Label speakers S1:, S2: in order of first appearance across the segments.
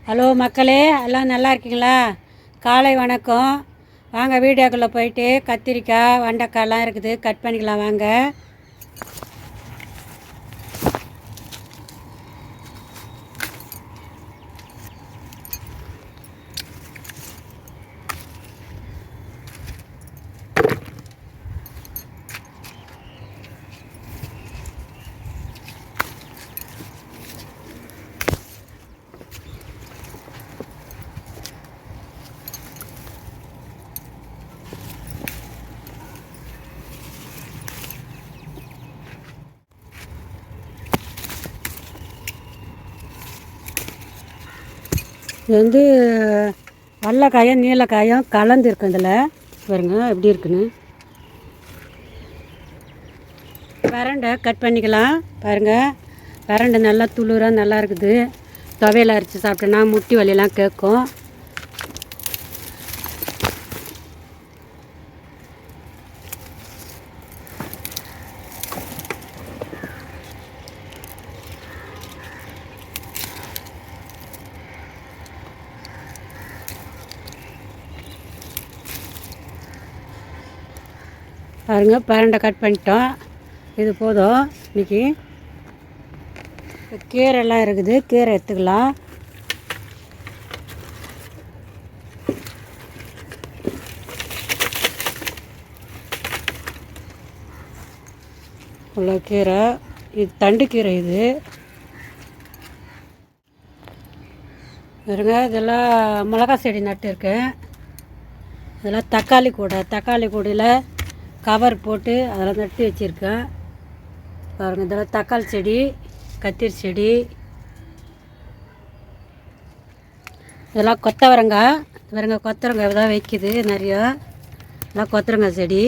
S1: Hello மக்களே, எல்லாம் நல்லா இருக்கீங்களா? காலை வணக்கம். வாங்க வீடியோக்குள்ளே போயிட்டு கத்திரிக்காய் வெண்டைக்காய்லாம் இருக்குது, கட் பண்ணிக்கலாம் வாங்க. இது வந்து வெள்ளைக்காயும் நீலக்காயும் கலந்து இருக்கும். இதில் பாருங்க எப்படி இருக்குன்னு. பிரண்டை கட் பண்ணிக்கலாம் பாருங்கள். பிரண்டை நல்லா துளுராக நல்லா இருக்குது. துவையில் அரைச்சி சாப்பிட்டோன்னா முட்டி வலியெல்லாம் கேட்கும். பாருங்க, பிரண்டை கட் பண்ணிட்டோம். இது போதும் இன்றைக்கி. கீரைலாம் இருக்குது, கீரை எடுத்துக்கலாம். இவ்வளோ கீரை, இது தண்டு கீரை. இது பாருங்க, இதெல்லாம் மிளகா செடி நட்டுருக்கேன். இதெல்லாம் தக்காளி கூடையில் கவர் போட்டு அதெல்லாம் நட்டு வச்சுருக்கேன். பாருங்கள், இதெல்லாம் தக்காளி செடி, கத்திரி செடி, இதெல்லாம் கொத்தவரங்காய். பாருங்க, கொத்தவரங்காய் தான் வைக்குது நிறையா. இதெல்லாம் கொத்தவரங்காய் செடி.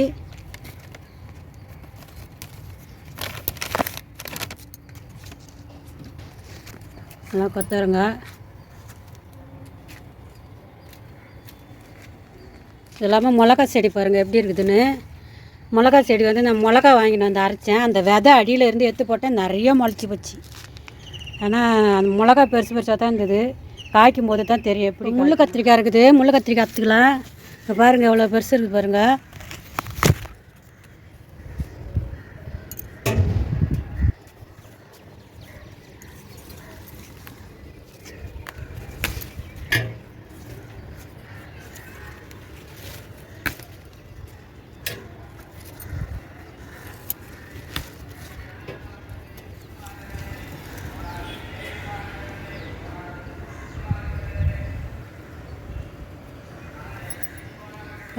S1: இதெல்லாம் கொத்தவரங்காய். இதெல்லாமே மிளகா செடி. பாருங்கள் எப்படி இருக்குதுன்னு. மிளகா செடி வந்து நான் மிளகா வாங்கிட்டு வந்து அரைச்சேன். அந்த விதை அடியிலேருந்து எடுத்து போட்டேன், நிறைய முளைச்சி போச்சு. ஆனால் அந்த மிளகா பெருசு பெருசாக தான் இருந்தது. காய்க்கும் போது தான் தெரியும் எப்படி. முள்ளு கத்திரிக்காய் இருக்குது, முள்ளு கத்திரிக்காய் அறுத்துக்கலாம். இப்போ பாருங்கள் எவ்வளோ பெருசு இருக்குது பாருங்கள்.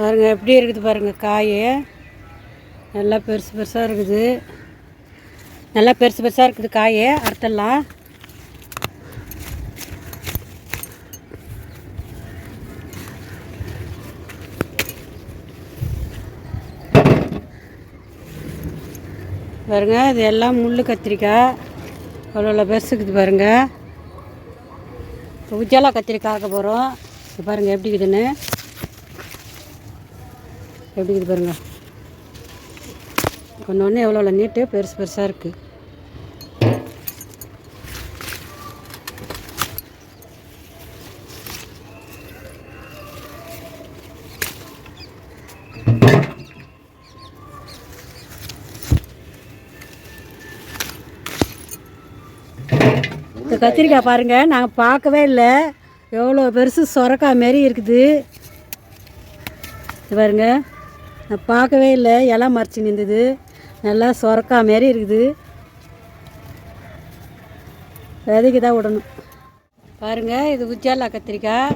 S1: பாருங்கள் எப்படி இருக்குது பாருங்கள். காய் நல்லா பெருசு பெருசாக இருக்குது. நல்லா பெருசு பெருசாக இருக்குது காய். அறுத்தலாம். பாருங்கள், இது எல்லாம் முள்ளு கத்திரிக்காய். அவ்வளோ பெருசு இருக்குது பாருங்கள். உஜாலா கத்திரிக்காய் ஆக்க போகிறோம். இது பாருங்கள் எப்படி இருக்குதுன்னு. எப்படி இருக்குது பாருங்கள். ஒன்று எவ்வளோ நீட்டு பெருசு பெருசாக இருக்குது. இந்த கத்திரிக்காய் பாருங்கள், நாங்கள் பார்க்கவே இல்லை. எவ்வளோ பெருசு சொரக்காய் மாரி இருக்குது. இது பாருங்க, நான் பார்க்கவே இல்லை. இலை மறைச்சி நின்றுது. நல்லா சொரக்காய் மாரி இருக்குது. விதைக்கு தான் விடணும். பாருங்கள், இது உஜாலா கத்திரிக்காய்.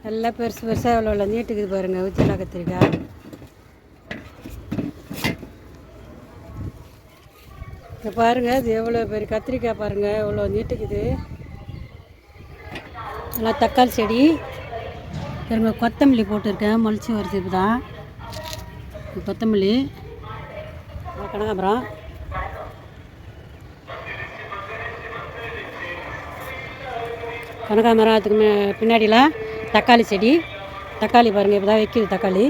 S1: நல்லா பெருசு பெருசாக எவ்வளோ நீட்டுக்குது பாருங்கள். உஜாலா கத்திரிக்காய். இப்போ பாருங்கள், இது எவ்வளோ பெரிய கத்திரிக்காய் பாருங்கள், எவ்வளோ நீட்டுக்குது. நல்லா தக்காளி செடி பாருங்க. கொத்தமல்லி போட்டிருக்கேன், முளைச்சி வருது. இப்போ தான் கொத்தமல்லி. கனகாம்பரம். கனகாம்பரம். அதுக்கு பின்னாடிலாம் தக்காளி செடி. தக்காளி பாருங்கள், இப்போ தான் வைக்கிது தக்காளி.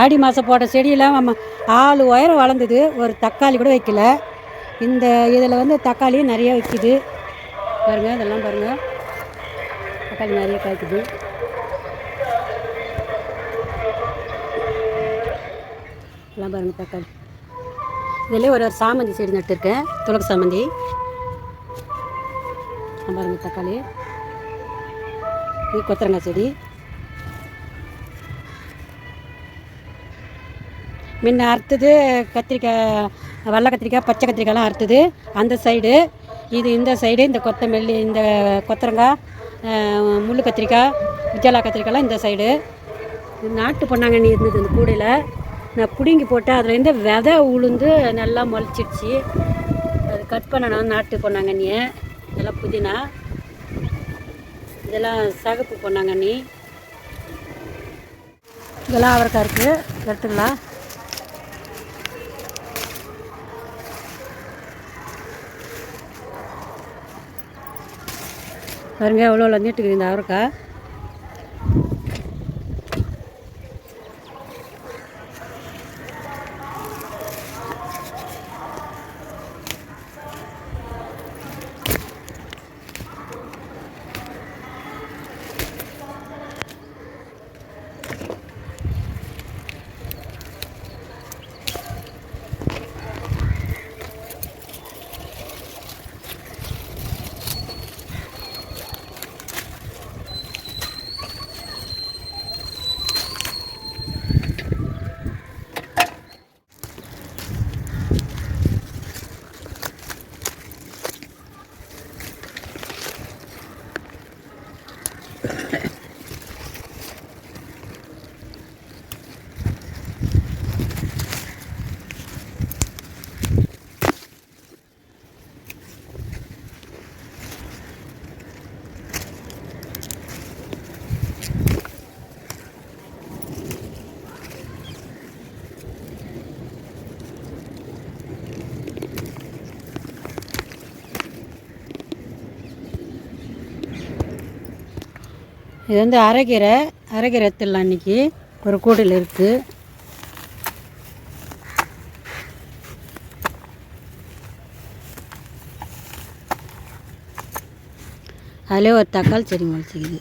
S1: ஆடி மாதம் போட்ட செடியெல்லாம் ஆள் உயரம் வளர்ந்தது. ஒரு தக்காளி கூட வைக்கல. இந்த இதில் வந்து தக்காளி நிறைய வைக்குது பாருங்கள், இதெல்லாம் பாருங்கள், தக்காளி நிறைய காய்க்குது. எல்லாம் பாருங்கள் தக்காளி. இதில் ஒரு சாமந்தி செடி நட்டுருக்கேன், துளசி சாமந்தி. பாருங்கள் தக்காளி. இது கொத்தரங்காய் செடி. முன்ன அறுத்தது கத்திரிக்காய், வெள்ளை கத்திரிக்காய், பச்சை கத்திரிக்காயெலாம் அறுத்தது அந்த சைடு. இது இந்த சைடு. இந்த கொத்தமல்லி, இந்த கொத்தரங்காய், முள் கத்திரிக்காய், உஜாலா கத்திரிக்காயெலாம் இந்த சைடு. நாட்டு பொன்னாங்கண்ணி இருந்தது இந்த கூடையில். நான் பிடுங்கி போட்டேன், அதுலேருந்து விதை உளுந்து நல்லா முளைச்சிடுச்சு. அது கட் பண்ணணும். நாட்டு பொன்னாங்கண்ணியை இதெல்லாம் புதினா, இதெல்லாம் சகப்பு பொன்னாங்கண்ணி, இதெல்லாம் அவரைக்காய் இருக்குது, எடுத்துக்கலாம். பாருங்க எவ்வளோ நீட்டுக்குது இந்த அவரைக்காய். இது வந்து அரைக்கீரை எடுத்துடலாம். இன்றைக்கி ஒரு கூடையில் இருக்குது. அதிலே ஒரு தக்காளி செடி முளைச்சிக்குது.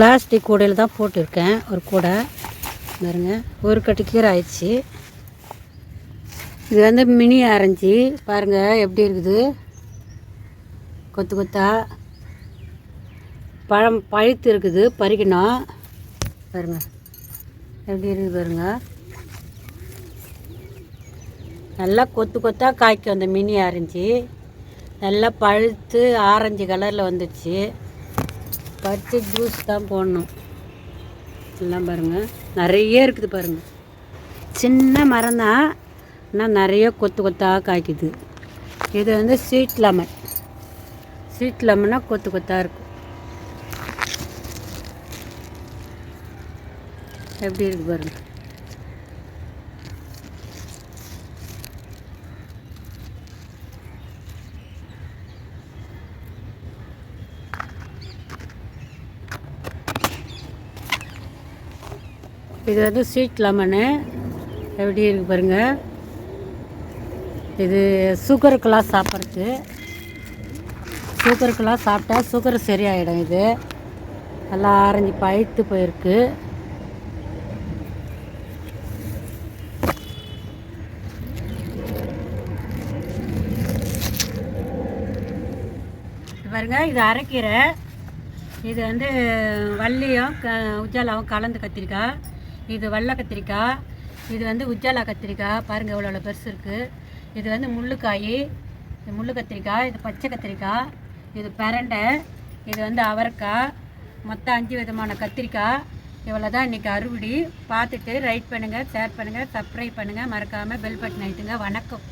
S1: பிளாஸ்டிக் கூடையில் தான் போட்டிருக்கேன், ஒரு கூடை பாருங்க. ஒரு கட்டு கீரை ஆயிடுச்சு. இது வந்து மினி ஆரஞ்சு பாருங்கள் எப்படி இருக்குது, கொத்து கொத்தா பழம் பழுத்து இருக்குது, பறிக்கணும். பாருங்கள் எப்படி இருக்குது பாருங்கள். நல்லா கொத்து கொத்தாக காய்க்கும் அந்த மினி ஆரஞ்சு. நல்லா பழுத்து ஆரஞ்சு கலரில் வந்துடுச்சு. பறித்து ஜூஸ் தான் போடணும். எல்லாம் பாருங்கள் நிறைய இருக்குது பாருங்கள். சின்ன மரம் தான், ஆனால் நிறைய கொத்து கொத்தாக காய்க்குது. இது வந்து ஸ்வீட் லெமன். ஸ்வீட் லெமன்னா கொத்து கொத்தாக இருக்கும். எப்படி இருக்குது பாருங்கள். இது வந்து ஸ்வீட் லெமனு எப்படி இருக்குது பாருங்கள். இது சுகருக்கெல்லாம் சாப்பிட்றது. சுகருக்கெல்லாம் சாப்பிட்டா சுகர் சரியாயிடும். இது நல்லா ஆரஞ்சு பழுத்து போயிருக்கு. பாருங்க இது அரைக்கீரை. இது வந்து வள்ளியும் உஜாலாவும் கலந்து கத்திரிக்காய். இது வெள்ளை கத்திரிக்காய். இது வந்து உஜாலா கத்திரிக்காய். பாருங்கள் எவ்வளோ பெருசு இருக்குது. இது வந்து முள்ளுக்காய், இது முள்ளு கத்திரிக்காய். இது பச்சை கத்திரிக்காய். இது பிரண்டை. இது வந்து அவரைக்காய். மொத்தம் 5 விதமான கத்திரிக்காய். இவ்வளோ தான் இன்றைக்கி அறுவடை. பார்த்துட்டு லைக் பண்ணுங்கள், ஷேர் பண்ணுங்கள், சப்ஸ்கிரைப் பண்ணுங்கள், மறக்காமல் பெல் பட்டன் அழுத்துங்க. வணக்கம்.